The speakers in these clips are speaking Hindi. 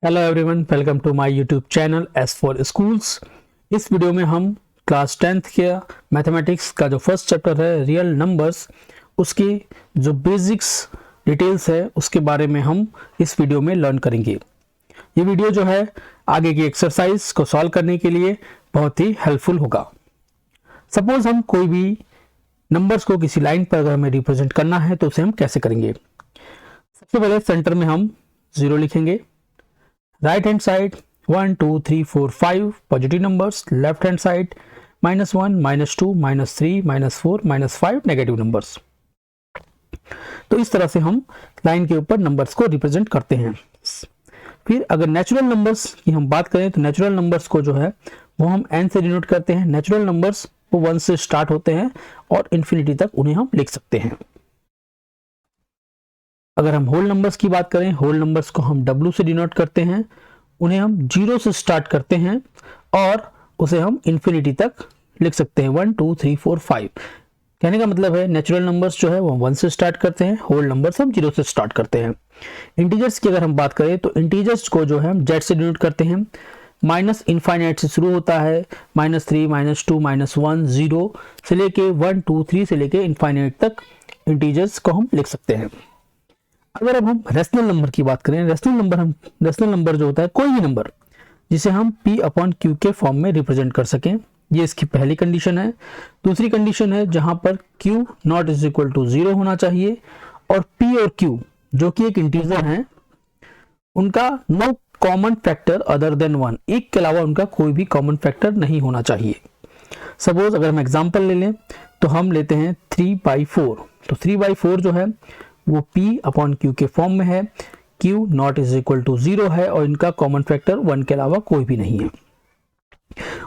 Hello everyone, welcome to my YouTube channel S for schools. इस वीडियो में हम क्लास 10th के मैथमेटिक्स का जो फर्स्ट चैप्टर है रियल नंबर्स, उसकी जो बेसिक्स डिटेल्स है उसके बारे में हम इस वीडियो में लर्न करेंगे। ये वीडियो जो है आगे की एक्सरसाइज को सॉल्व करने के लिए बहुत ही हेल्पफुल होगा। सपोज हम कोई भी नंबर्स को किसी लाइन पर अगर हमें रिप्रेजेंट करना है तो उसे हम कैसे करेंगे। सबसे पहले सेंटर में हम 0 लिखेंगे। Right hand side 1 2 3 4 5 positive numbers, left hand side -1 -2 -3 -4 -5 negative numbers. तो इस तरह से हम लाइन के ऊपर नंबर्स को रिप्रेजेंट करते हैं। फिर अगर नेचुरल नंबर्स की हम बात करें तो नेचुरल नंबर्स को जो है वो हम n से डिनोट करते हैं। नेचुरल नंबर्स वो 1 से स्टार्ट होते हैं और इन्फिनिटी तक उन्हें हम लिख सकते हैं। अगर हम होल नंबर्स की बात करें, होल नंबर्स को हम W से डिनोट करते हैं। उन्हें हम 0 से स्टार्ट करते हैं और उसे हम इन्फिनिटी तक लिख सकते हैं 1 2 3 4 5। कहने का मतलब है नेचुरल नंबर्स जो है वो 1 से स्टार्ट करते हैं, होल नंबर्स हम 0 से स्टार्ट करते हैं। इंटीजर्स की अगर हम बात करें तो इंटीजर्स को जो है हम Z से डिनोट करते हैं। माइनस इनफाइनाइट से शुरू होता है, -3 -2 -1 0 से लेके 1 2 3 से लेके इनफाइनाइट तक इंटीजर्स को हम लिख सकते हैं। अगर अब हम रेशनल नंबर की बात करें, रेशनल नंबर जो होता है कोई भी नंबर जिसे हम P/Q के फॉर्म में रिप्रेजेंट कर सकें, ये इसकी पहली कंडीशन है। दूसरी कंडीशन है जहां पर Q not is equal to 0 होना चाहिए और P और Q जो कि एक इंटीजर है उनका no common factor other than 1, एक के अलावा उनका कोई भी कॉमन फैक्टर नहीं होना चाहिए। सपोज अगर हम एग्जांपल ले लें तो हम लेते हैं 3/4। तो 3/4 जो है वो P/Q के फॉर्म में है। Q not is equal to 0 है और इनका कॉमन फैक्टर 1 के अलावा कोई भी नहीं है।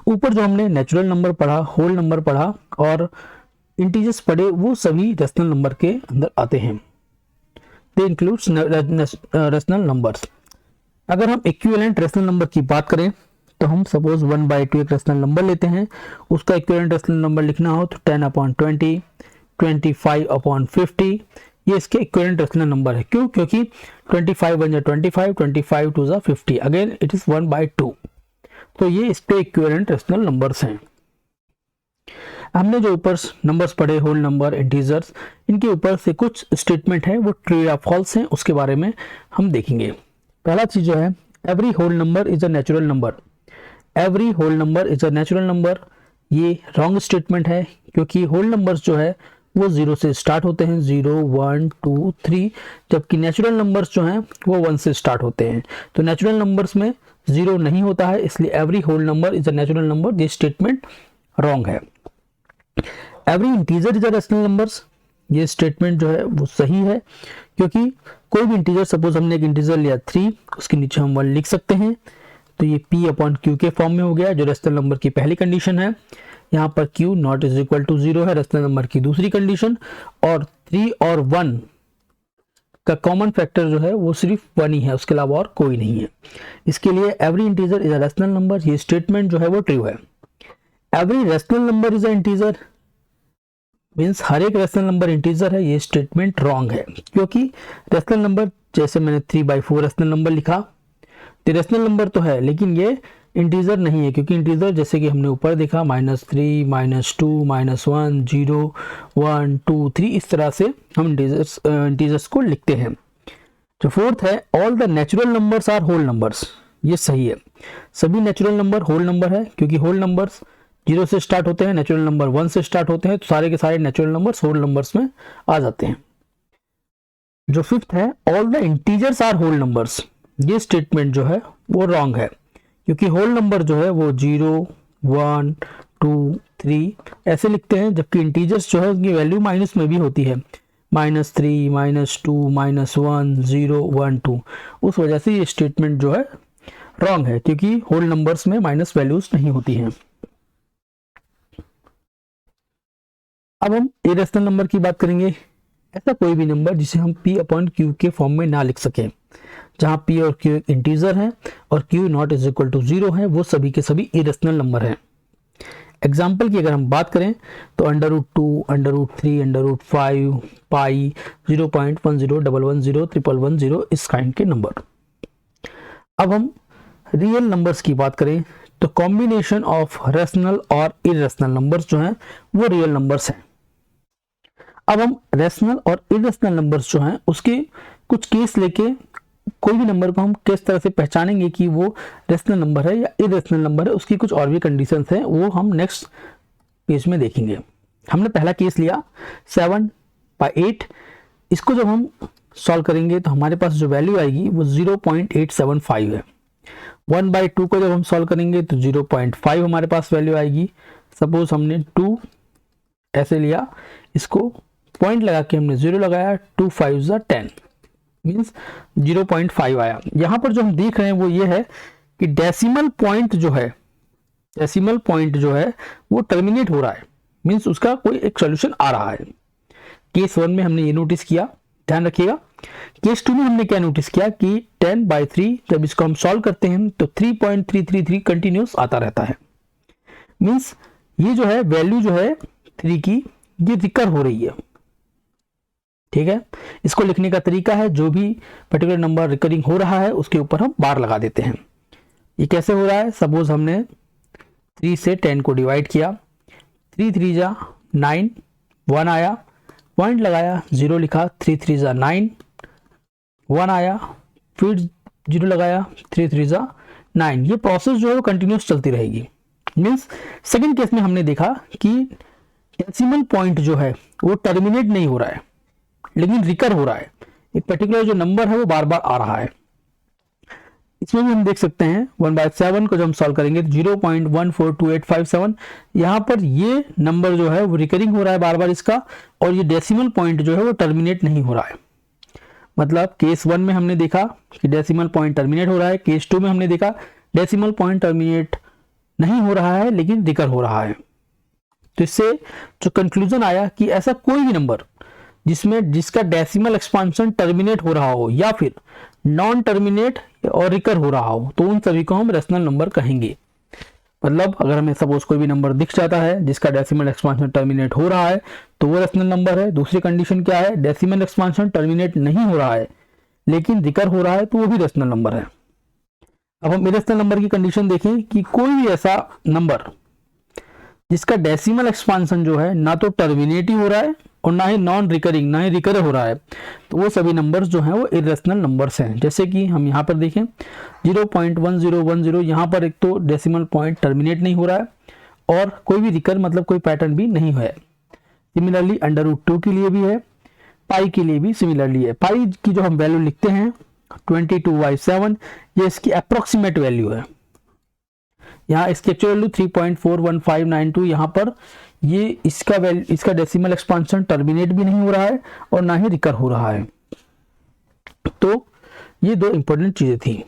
ऊपर जो हमने नेचुरल नंबर पढ़ा, होल नंबर पढ़ा और इंटीजर्स पढ़े, वो सभी रेशनल नंबर के अंदर आते हैं। दे इंक्लूड्स रेशनल नंबर्स। अगर हम इक्विवेलेंट रेशनल नंबर की बात करें तो हम सपोज 1/2 एक रेशनल नंबर लेते हैं। उसका इक्विवेलेंट रेशनल नंबर लिखना हो तो 10/20, 25/50 ये इसके इक्विवेलेंट रेशनल नंबर है। क्यों? क्योंकि 25 1 जा 25, 25 2 जा 50, अगेन इट इज 1/2। तो ये इसके इक्विवेलेंट रेशनल नंबर्स हैं। हमने जो ऊपर नंबर्स पढ़े, होल नंबर, इंटीजर्स, इनके ऊपर से कुछ स्टेटमेंट है वो ट्रू या फॉल्स हैं, उसके बारे में हम देखेंगे। पहला चीज जो है, every whole number is a natural number. Every whole number is a natural number, ये रॉन्ग स्टेटमेंट है क्योंकि होल नंबर्स जो है वो 0 से स्टार्ट होते हैं, 0 1 2 3, जबकि नेचुरल नंबर्स जो हैं वो 1 से स्टार्ट होते हैं। तो नेचुरल नंबर्स में 0 नहीं होता है, इसलिए every whole number is a natural number, ये स्टेटमेंट रॉन्ग है। Every integer is a rational numbers, ये स्टेटमेंट जो है वो सही है क्योंकि कोई भी इंटीजर, सपोज हमने एक इंटीजर लिया 3, उसके नीचे हम 1 लिख सकते हैं। तो ये P/Q के फॉर्म में हो गया, जो रेशनल नंबर की पहली कंडीशन है। यहाँ पर Q not is equal to 0 है, रेशनल नंबर की दूसरी कंडीशन। और 3 और 1 का कॉमन फैक्टर जो है वो सिर्फ 1 ही है, उसके अलावा और कोई नहीं है। इसके लिए every integer is a rational number, ये स्टेटमेंट जो है वो ट्रू है। Every rational number is a integer means हर एक रेशनल नंबर इंटीजर है, ये स्टेटमेंट रॉन्ग है क्योंकि रेशनल नंबर, जैसे मैंने 3/4 रेशनल नंबर लिखा, तो रेशनल नंबर तो है लेकिन ये इंटीजर नहीं है, क्योंकि इंटीजर जैसे कि हमने ऊपर देखा -3 -2 -1 0 1 2 3, इस तरह से हम इंटीजर्स को लिखते हैं। जो फोर्थ है, all the natural numbers are whole numbers, ये सही है। सभी नेचुरल नंबर होल नंबर है क्योंकि होल नंबर्स 0 से स्टार्ट होते हैं, नेचुरल नंबर 1 से स्टार्ट होते हैं, तो सारे के सारे नेचुरल नंबर्स होल नंबर्स में आ जाते हैं। जो फिफ्थ है, all the integers are whole numbers, ये स्टेटमेंट जो है वो रॉन्ग है क्योंकि होल नंबर जो है वो 0 1 2 3 ऐसे लिखते हैं, जबकि इंटीजर्स जो है उनकी वैल्यू माइनस में भी होती है, -3 -2 -1 0 1 2। उस वजह से ये स्टेटमेंट जो है रॉन्ग है क्योंकि होल नंबर्स में माइनस वैल्यूज नहीं होती हैं। अब हम इरेशनल नंबर की बात करेंगे। ऐसा कोई भी नंबर जिसे हम P/Q के फॉर्म में ना लिख सकें, जहां P और Q इंटीजर हैं और Q not is equal to 0 है, वो सभी के सभी इरेशनल नंबर हैं। एग्जाम्पल की अगर हम बात करें तो √2 √3 √5 पाई 0.10 110 110 इस काइंड के नंबर। अब हम रियल नंबर्स की बात करें तो कॉम्बिनेशन ऑफ रेशनल और इरेशनल नंबर्स जो हैं वो रियल नंबर्स हैं। अब हम रेशनल और इरेशनल नंबर्स जो हैं उसके कुछ केस लेके कोई भी नंबर को हम किस तरह से पहचानेंगे कि वो रेशनल नंबर है या इरेशनल नंबर है, उसकी कुछ और भी कंडीशंस हैं, वो हम नेक्स्ट पेज में देखेंगे। हमने पहला केस लिया 7/8। इसको जब हम सॉल्व करेंगे तो हमारे पास जो वैल्यू आएगी वो 0.875 है। 1/2 को जब हम सॉल्व करेंगे तो 0.5 हमारे पास वैल्यू आएगी। सपोज हमने 2 ऐसे लिया, इसको पॉइंट लगा के हमने 0 लगाया, 2 5 10 मीन्स 0.5 आया। यहाँ पर जो हम देख रहे हैं वो ये है कि डेसिमल पॉइंट जो है वो टर्मिनेट हो रहा है, मीन्स उसका कोई एक सॉल्यूशन आ रहा है। केस 1 में हमने ये नोटिस किया, ध्यान रखिएगा। केस 2 में हमने क्या नोटिस किया कि 10/3 जब इसको हम सॉल्व करते हैं तो 3.333 कंटिन्यूस आता रहता है, मीन्स ये जो है वैल्यू जो है 3 की ये रिकर हो रही है। ठीक है, इसको लिखने का तरीका है जो भी पर्टिकुलर नंबर रिकरिंग हो रहा है उसके ऊपर हम बार लगा देते हैं। ये कैसे हो रहा है, सपोज हमने 3 से 10 को डिवाइड किया, 3 3 जा 9, 1 आया, पॉइंट लगाया, 0 लिखा, 3 3 जा 9, 1 आया, फिर 0 लगाया, 3 3 जा 9। ये प्रोसेस जो है वो कंटिन्यूस चलती रहेगी। मीन्स सेकंड केस में हमने देखा कि डेसिमल पॉइंट जो है वो टर्मिनेट नहीं हो रहा है लेकिन रिकर हो रहा है, एक पर्टिकुलर जो नंबर है वो बार बार आ रहा है। इसमें भी हम देख सकते हैं 1/7 को जब हम सॉल्व करेंगे तो 0.142857, यहाँ पर ये नंबर जो है वो रिकरिंग हो रहा है बार बार इसका, और ये डेसिमल पॉइंट जो है वो टर्मिनेट नहीं हो रहा है। मतलब केस 1 में हमने देखा कि डेसिमल पॉइंट टर्मिनेट हो रहा है, केस 2 में हमने देखा डेसिमल पॉइंट टर्मिनेट नहीं हो रहा है लेकिन रिकर हो रहा है। तो इससे जो कंक्लूजन आया कि ऐसा कोई भी नंबर जिसका डेसिमल एक्सपांशन टर्मिनेट हो रहा हो या फिर नॉन टर्मिनेट और रिकर हो रहा हो तो उन सभी को हम रेशनल नंबर कहेंगे। मतलब अगर हमें सपोज कोई भी नंबर दिख जाता है जिसका डेसिमल एक्सपांशन टर्मिनेट हो रहा है तो वो रेशनल नंबर है। दूसरी कंडीशन क्या है, डेसिमल एक्सपांशन टर्मिनेट नहीं हो रहा है लेकिन रिकर हो रहा है तो वो भी रेशनल नंबर है। अब हम इरेशनल नंबर की कंडीशन देखें कि कोई भी ऐसा नंबर जिसका डेसिमल एक्सपांशन जो है ना तो टर्मिनेट ही हो रहा है और ना ही नॉन रिकरिंग, ना ही रिकर हो रहा है, तो वो सभी नंबर्स जो हैं वो इरेशनल नंबर्स हैं। जैसे कि हम यहाँ पर देखें 0.1010, यहाँ पर एक तो डेसिमल पॉइंट टर्मिनेट नहीं हो रहा है और कोई भी रिकर मतलब कोई पैटर्न भी नहीं है। सिमिलरली √2 के लिए भी है, पाई के लिए भी सिमिलरली है। पाई की जो हम वैल्यू लिखते हैं 22/7, ये इसकी अप्रोक्सीमेट वैल्यू है। यहाँ इसकी एक्चुअल वैल्यू 3.41592, यहाँ पर ये इसका डेसिमल एक्सपांशन टर्मिनेट भी नहीं हो रहा है और ना ही रिकर हो रहा है। तो ये दो इंपॉर्टेंट चीजें थी।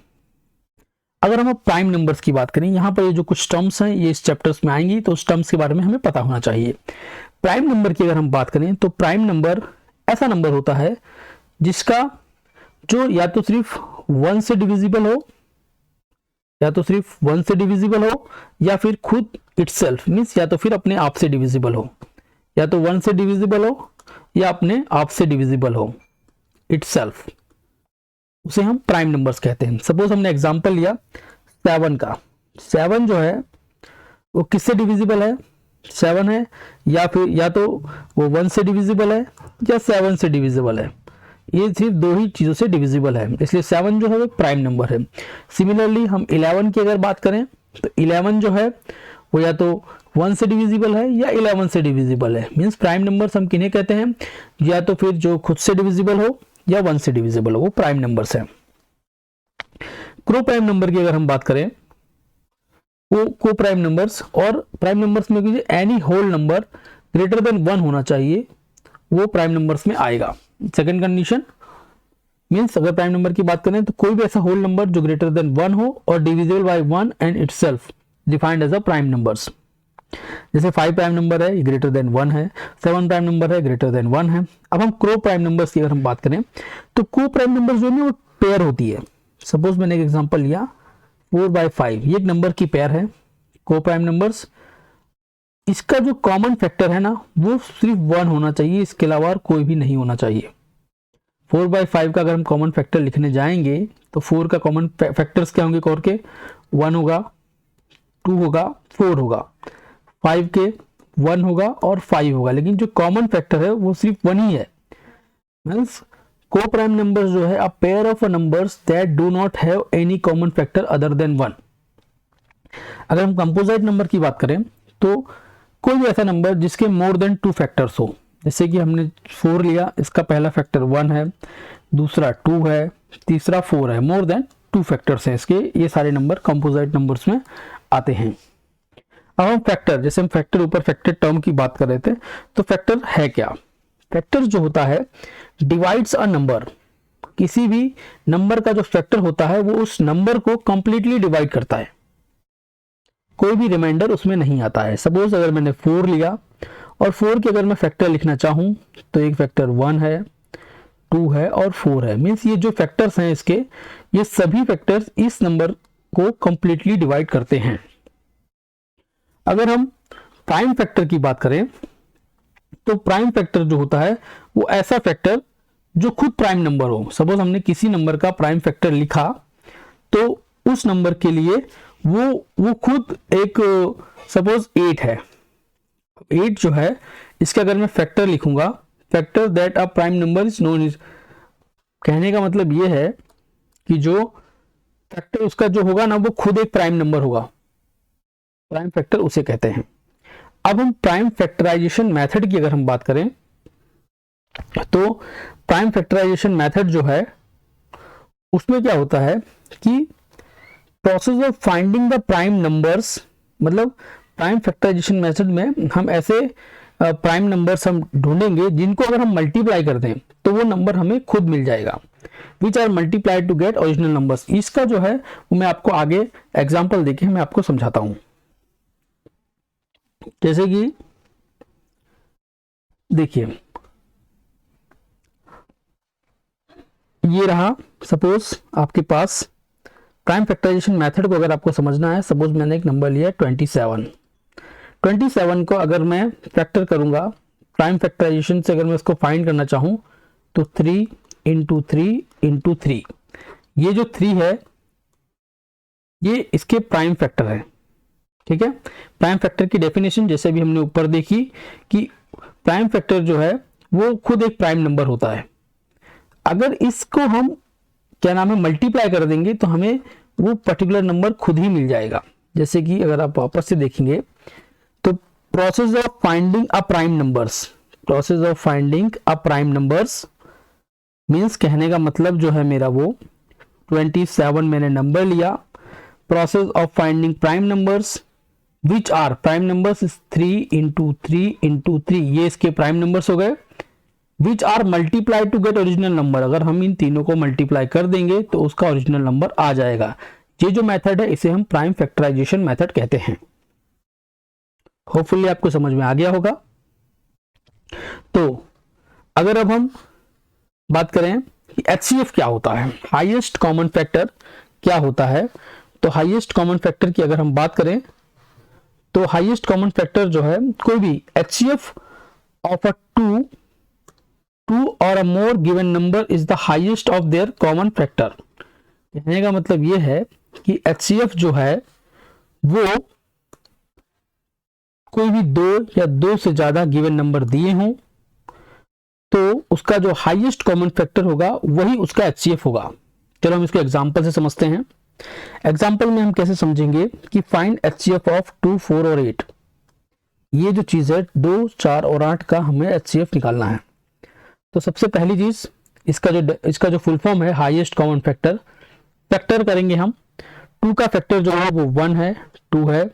अगर हम प्राइम नंबर्स की बात करें, यहाँ पर ये जो कुछ टर्म्स हैं ये इस चैप्टर्स में आएंगी तो उस टर्म्स के बारे में हमें पता होना चाहिए। प्राइम नंबर की अगर हम बात करें तो प्राइम नंबर ऐसा नंबर होता है जिसका जो या तो सिर्फ 1 से डिविजिबल हो, या फिर खुद इटसेल्फ मीन्स या तो फिर अपने आप से डिविजिबल हो, या तो 1 से डिविजिबल हो या अपने आप से डिविजिबल हो इटसेल्फ, उसे हम प्राइम नंबर्स कहते हैं। सपोज हमने एग्जांपल लिया 7 का, 7 जो है वो किससे डिविजिबल है, 7 है, या फिर या तो वो 1 से डिविजिबल है या 7 से डिविजिबल है। ये सिर्फ दो ही चीजों से डिविजिबल है, इसलिए 7 जो है वो प्राइम नंबर है। सिमिलरली हम 11 की अगर बात करें तो 11 जो है वो या तो 1 से डिविजिबल है या 11 से डिविजिबल है। मीन्स प्राइम नंबर्स हम किन्हें कहते हैं, या तो फिर जो खुद से डिविजिबल हो या 1 से डिविजिबल हो, वो प्राइम नंबर्स हैं। को प्राइम नंबर की अगर हम बात करें, वो को प्राइम नंबर्स और प्राइम नंबर्स में any whole number greater than 1 होना चाहिए, वो प्राइम नंबर्स में आएगा। सेकंड कंडीशन मीन्स अगर प्राइम नंबर की बात करें तो कोई भी ऐसा होल नंबर जो ग्रेटर देन 1 हो और divisible by 1 and itself defined as a prime numbers. जैसे 5 प्राइम नंबर है, ग्रेटर देन 1 है, 7 प्राइम नंबर है, ग्रेटर देन 1 है। अब हम क्रो प्राइम नंबर्स की अगर हम बात करें तो को प्राइम नंबर जो है वो पेयर होती है। सपोज मैंने एक एग्जांपल लिया 4/5, ये एक नंबर की पेयर है। को प्राइम नंबर्स, इसका जो कॉमन फैक्टर है ना वो सिर्फ 1 होना चाहिए, इसके अलावा कोई भी नहीं होना चाहिए। 4/5 का अगर हम कॉमन फैक्टर लिखने जाएंगे तो 4 का कॉमन फैक्टर्स क्या होंगे एक और के, 1 होगा, 2 होगा, 4 होगा, 5 के 1 होगा और 5 होगा, लेकिन जो कॉमन फैक्टर है वो सिर्फ 1 ही है। मीन्स को प्राइम नंबर्स जो है a pair of numbers that do not have any common factor other than 1। अगर हम कंपोजिट नंबर की बात करें तो कोई भी ऐसा नंबर जिसके मोर देन 2 फैक्टर्स हो, जैसे कि हमने 4 लिया, इसका पहला फैक्टर 1 है, दूसरा 2 है, तीसरा 4 है, मोर देन 2 फैक्टर्स हैं इसके, ये सारे नंबर कंपोजिट नंबर्स में आते हैं। अब हम फैक्टर, जैसे हम फैक्टर ऊपर फैक्टर टर्म की बात कर रहे थे, तो फैक्टर है क्या? फैक्टर जो होता है डिवाइड्स अ नंबर, किसी भी नंबर का जो फैक्टर होता है वो उस नंबर को कंप्लीटली डिवाइड करता है, कोई भी रिमाइंडर उसमें नहीं आता है। सपोज अगर मैंने 4 लिया और 4 के अगर मैं फैक्टर लिखना चाहूं तो एक फैक्टर 1 है, 2 है और 4 है। मीन्स ये जो फैक्टर्स हैं इसके, ये सभी फैक्टर्स इस नंबर को कंप्लीटली डिवाइड करते हैं। अगर हम प्राइम फैक्टर की बात करें तो प्राइम फैक्टर जो होता है वो ऐसा फैक्टर जो खुद प्राइम नंबर हो। सपोज हमने किसी नंबर का प्राइम फैक्टर लिखा तो उस नंबर के लिए वो खुद एक, सपोज 8 है, 8 जो है इसका अगर मैं फैक्टर लिखूंगा, factor that a prime number is known is, कहने का मतलब ये है कि जो फैक्टर उसका जो होगा ना वो खुद एक प्राइम नंबर होगा, प्राइम फैक्टर उसे कहते हैं। अब हम प्राइम फैक्टराइजेशन मेथड की अगर हम बात करें तो प्राइम फैक्टराइजेशन मेथड जो है उसमें क्या होता है कि process of finding the prime numbers, मतलब प्राइम फैक्टराइजेशन मेथड में हम ऐसे प्राइम नंबर्स हम ढूंढेंगे जिनको अगर हम मल्टीप्लाई कर दें तो वो नंबर हमें खुद मिल जाएगा, which are multiplied to get original numbers. इसका जो है वो मैं आपको आगे एग्जांपल देके मैं आपको समझाता हूं। जैसे कि देखिए ये रहा, सपोज आपके पास प्राइम फैक्टराइजेशन मेथड को अगर आपको समझना है, सपोज मैंने एक नंबर लिया 27 को अगर मैं फैक्टर करूंगा प्राइम फैक्टराइजेशन से, अगर मैं इसको फाइंड करना चाहूं तो 3 इंटू 3 इंटू 3, ये जो 3 है ये इसके प्राइम फैक्टर है। ठीक है, प्राइम फैक्टर की डेफिनेशन जैसे भी हमने ऊपर देखी कि प्राइम फैक्टर जो है वो खुद एक प्राइम नंबर होता है। अगर इसको हम क्या नाम है मल्टीप्लाई कर देंगे तो हमें वो पर्टिकुलर नंबर खुद ही मिल जाएगा। जैसे कि अगर आप वापस से देखेंगे तो process of finding a prime numbers, process of finding a prime numbers means कहने का मतलब जो है मेरा वो 27 मैंने नंबर लिया, process of finding prime numbers which are prime numbers is 3 into 3 into 3, ये इसके प्राइम नंबर्स हो गए, which are multiply to get original number. अगर हम इन तीनों को मल्टीप्लाई कर देंगे तो उसका ओरिजिनल नंबर आ जाएगा। ये जो मेथड है इसे हम प्राइम फैक्टराइजेशन मेथड कहते हैं। होपफुली आपको समझ में आ गया होगा। तो अगर अब हम बात करें कि HCF क्या होता है, हाईएस्ट कॉमन फैक्टर क्या होता है, तो हाईएस्ट कॉमन फैक्टर की अगर हम बात करें तो हाईएस्ट कॉमन फैक्टर जो है कोई भी HCF of a two or a more given number is the highest of their common factor. कहने का मतलब यह है कि HCF जो है वो कोई भी 2 या 2 से ज्यादा गिवन नंबर दिए हों तो उसका जो हाईएस्ट कॉमन फैक्टर होगा वही उसका HCF होगा। चलो हम इसको एग्जांपल से समझते हैं। एग्जांपल में हम कैसे समझेंगे कि फाइंड HCF ऑफ 2, 4 और 8। ये जो चीज है 2, 4 और 8 का हमें HCF निकालना है। तो सबसे पहली चीज इसका जो फुल फॉर्म है हाईएस्ट कॉमन फैक्टर, फैक्टर करेंगे हम। 2 का फैक्टर जो है वो 1 है, 2 है,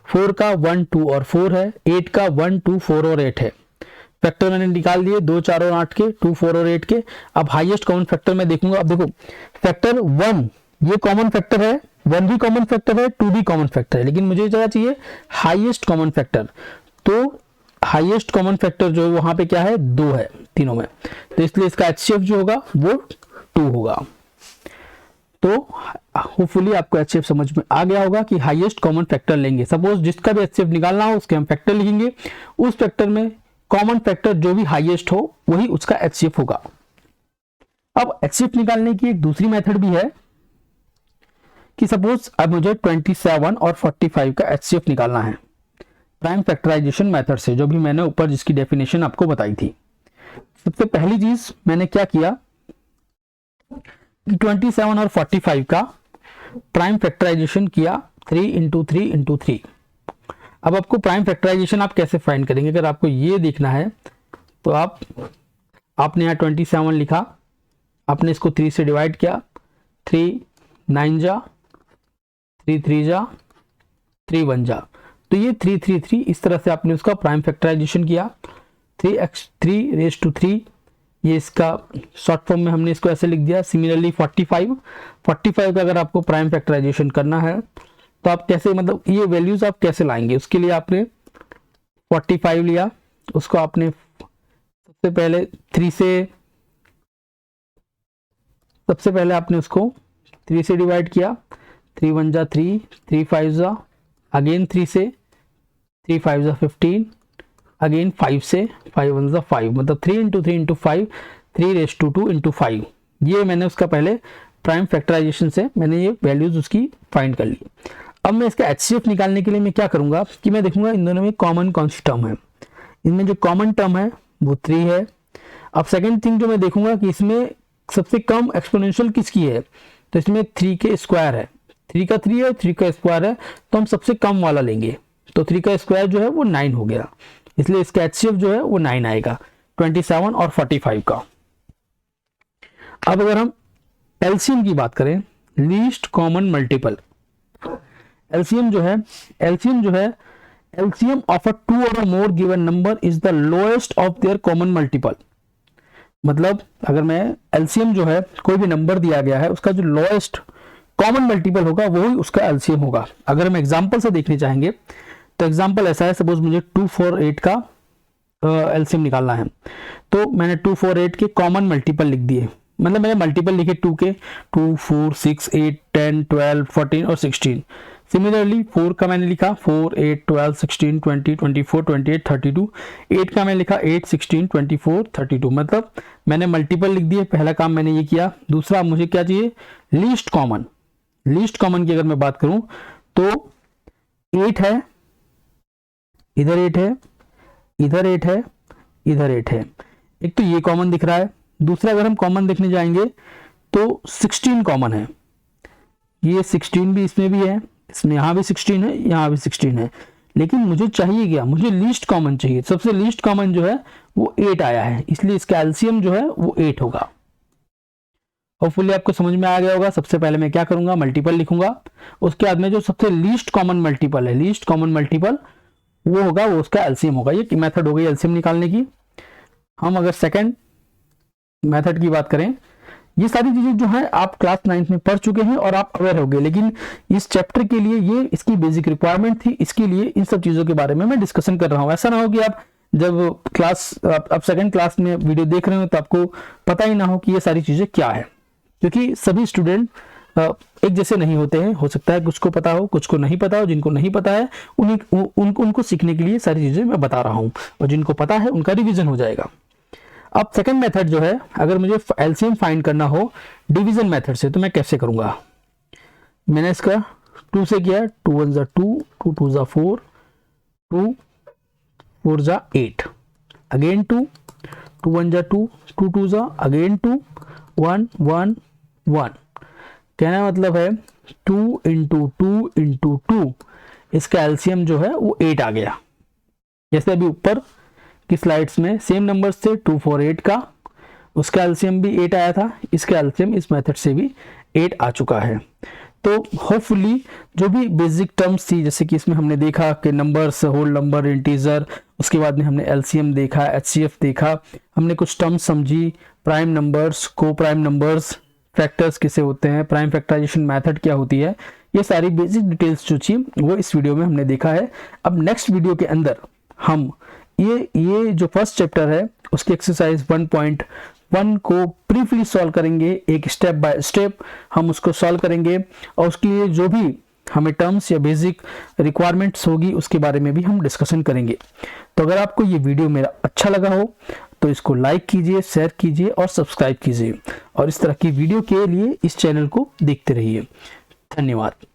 4 का 1, 2 और 4 है, 8 का 1, 2, 4 और 8 है। फैक्टर मैंने निकाल दिए 2, 4 और 8 के, 2, 4 और 8 के। अब हाईएस्ट कॉमन फैक्टर में देखूंगा। अब देखो फैक्टर 1 ये कॉमन फैक्टर है, 1 भी कॉमन फैक्टर है, 2 भी कॉमन फैक्टर है, लेकिन मुझे क्या चाहिए हाईएस्ट कॉमन फैक्टर। तो हाईएस्ट कॉमन फैक्टर जो है वहां पे क्या है 2 है तीनों में, तो इसलिए इसका HCF जो होगा वो 2 होगा। तो होपफुली आपको HCF समझ में आ गया होगा कि हाईएस्ट कॉमन फैक्टर लेंगे। सपोज जिसका भी HCF निकालना हो उसके हम फैक्टर लिखेंगे, उस फैक्टर में कॉमन फैक्टर जो भी हाईएस्ट हो वही उसका HCF होगा। अब HCF निकालने की एक दूसरी मेथड भी है कि सपोज अब मुझे 27 और 45 का HCF निकालना है प्राइम फैक्टराइजेशन मेथड से, जो भी मैंने ऊपर जिसकी डेफिनेशन आपको बताई थी। सबसे पहली चीज मैंने क्या किया कि 27 और 45 का प्राइम फैक्टराइजेशन किया 3 इंटू 3 इंटू 3। अब आपको प्राइम फैक्टराइजेशन आप कैसे फाइंड करेंगे, अगर आपको ये देखना है तो आपने यहाँ 27 लिखा, आपने इसको 3 से डिवाइड किया, 3 9 जा, 3 3 जा, 3 1 जा, तो ये 3 3 3 इस तरह से आपने उसका प्राइम फैक्टराइजेशन किया। 3 रेज टू 3 ये इसका शॉर्ट फॉर्म में हमने इसको ऐसे लिख दिया। सिमिलरली 45 का अगर आपको प्राइम फैक्टराइजेशन करना है तो आप कैसे, मतलब ये वैल्यूज आप कैसे लाएंगे, उसके लिए आपने 45 लिया, उसको आपने सबसे पहले आपने उसको 3 से डिवाइड किया, 3 1 जा 3, 3 5 जा, अगेन 3 से, 3 5 जा 15, अगेन 5 से, 5 1 जा 5, मतलब 3 into 3 into 5, 3 raise to 2 into 5। ये मैंने उसका पहले प्राइम फैक्टराइजेशन से मैंने ये वैल्यूज उसकी फाइंड कर ली। अब मैं इसका HCF निकालने के लिए मैं क्या करूंगा कि मैं देखूंगा इन दोनों में कॉमन कौन सी टर्म है। इनमें जो कॉमन टर्म है वो 3 है। अब सेकेंड थिंग जो मैं देखूंगा कि इसमें सबसे कम एक्सपोनेंशियल किसकी है, तो इसमें 3 के स्क्वायर है, 3 का 3 है, 3 का स्क्वायर है, तो हम सबसे कम वाला लेंगे, तो 3 का स्क्वायर जो है वो 9 हो गया, इसलिए इसका HCF जो है वो 9 आएगा 27 और 45 का। अब अगर हम LCM की बात करें, लीस्ट कॉमन मल्टीपल, LCM जो है LCM of a 2 or more given number is the lowest of their common multiple. मतलब अगर मैं LCM जो है कोई भी नंबर दिया गया है उसका जो लोएस्ट कॉमन मल्टीपल होगा वही उसका LCM होगा। अगर हम एग्जांपल से देखने चाहेंगे तो एग्जांपल ऐसा है, सपोज मुझे 248 का LCM निकालना है, तो मैंने 248 के कॉमन मल्टीपल लिख दिए, मतलब मैंने मल्टीपल लिखे 2 के, 2 4 6 8 10 12 14 और 16। सिमिलरली 4 का मैंने लिखा 4 8 12 16 20 24 28 32। 8 का मैंने लिखा 8 16 24 32, मतलब मैंने मल्टीपल लिख दिए। पहला काम मैंने ये किया। दूसरा मुझे क्या चाहिए, लीस्ट कॉमन। लीस्ट कॉमन की अगर मैं बात करूं तो 8 है, इधर 8 है, इधर 8 है, इधर 8 है, एक तो ये कॉमन दिख रहा है। दूसरा अगर हम कॉमन देखने जाएंगे तो 16 कॉमन है, ये 16 भी इसमें भी है, इसमें यहाँ भी 16 है, यहाँ भी 16 है, लेकिन मुझे चाहिए क्या, मुझे लीस्ट कॉमन चाहिए। सबसे लीस्ट कॉमन जो है वो 8 आया है, इसलिए इसका LCM जो है वो 8 होगा। होपफुली आपको समझ में आ गया होगा। सबसे पहले मैं क्या करूंगा, मल्टीपल लिखूंगा, उसके बाद में जो सबसे लीस्ट कॉमन मल्टीपल है, लीस्ट कॉमन मल्टीपल वो होगा, वो उसका LCM होगा। ये मेथड हो गई LCM निकालने की। हम अगर सेकंड मेथड की बात करें, ये सारी चीजें जो है आप क्लास 9th में पढ़ चुके हैं और आप अवेयर हो गए, लेकिन इस चैप्टर के लिए ये इसकी बेसिक रिक्वायरमेंट थी, इसके लिए इन सब चीजों के बारे में मैं डिस्कशन कर रहा हूँ। ऐसा ना हो कि आप जब आप सेकंड क्लास में वीडियो देख रहे हो तो आपको पता ही ना हो कि ये सारी चीजें क्या है, क्योंकि सभी स्टूडेंट एक जैसे नहीं होते हैं। हो सकता है कुछ को पता हो, कुछ को नहीं पता हो। जिनको नहीं पता है उनको सीखने के लिए सारी चीजें मैं बता रहा हूँ, और जिनको पता है उनका रिविजन हो जाएगा। अब सेकंड मेथड जो है, अगर मुझे LCM फाइंड करना हो डिवीजन मेथड से, तो मैं कैसे करूंगा। मैंने इसका 2 से किया, 2 1 जा 2, 2 2 जा 4, 2 4 जा 8, अगेन 2, 2 1 जा 2, 2 2 जा अगेन 2, 1 1 1। कहना मतलब है 2 इंटू 2 इंटू 2, इसका LCM जो है वो 8 आ गया। जैसे अभी ऊपर की स्लाइड्स में सेम नंबर से 248 का उसका LCM भी 8 आया था, इसका LCM इस मेथड से भी 8 आ चुका है। तो होपफुली जो भी बेसिक टर्म्स थी, जैसे कि इसमें हमने देखा कि नंबर्स, होल नंबर, इंटीजर, उसके बाद में हमने LCM देखा, HCF देखा, हमने कुछ टर्म्स समझी, प्राइम नंबर्स, को प्राइम नंबर्स, फैक्टर्स किसे होते हैं, प्राइम फैक्टराइजेशन मेथड क्या होती है, ये सारी बेसिक डिटेल्स जो थी वो इस वीडियो में हमने देखा है। अब नेक्स्ट वीडियो के अंदर हम ये जो फर्स्ट चैप्टर है उसकी एक्सरसाइज 1.1 को ब्रीफली सॉल्व करेंगे, एक स्टेप बाय स्टेप हम उसको सॉल्व करेंगे, और उसके लिए जो भी हमें टर्म्स या बेसिक रिक्वायरमेंट्स होगी उसके बारे में भी हम डिस्कशन करेंगे। तो अगर आपको ये वीडियो मेरा अच्छा लगा हो तो इसको लाइक कीजिए, शेयर कीजिए और सब्सक्राइब कीजिए, और इस तरह की वीडियो के लिए इस चैनल को देखते रहिए। धन्यवाद।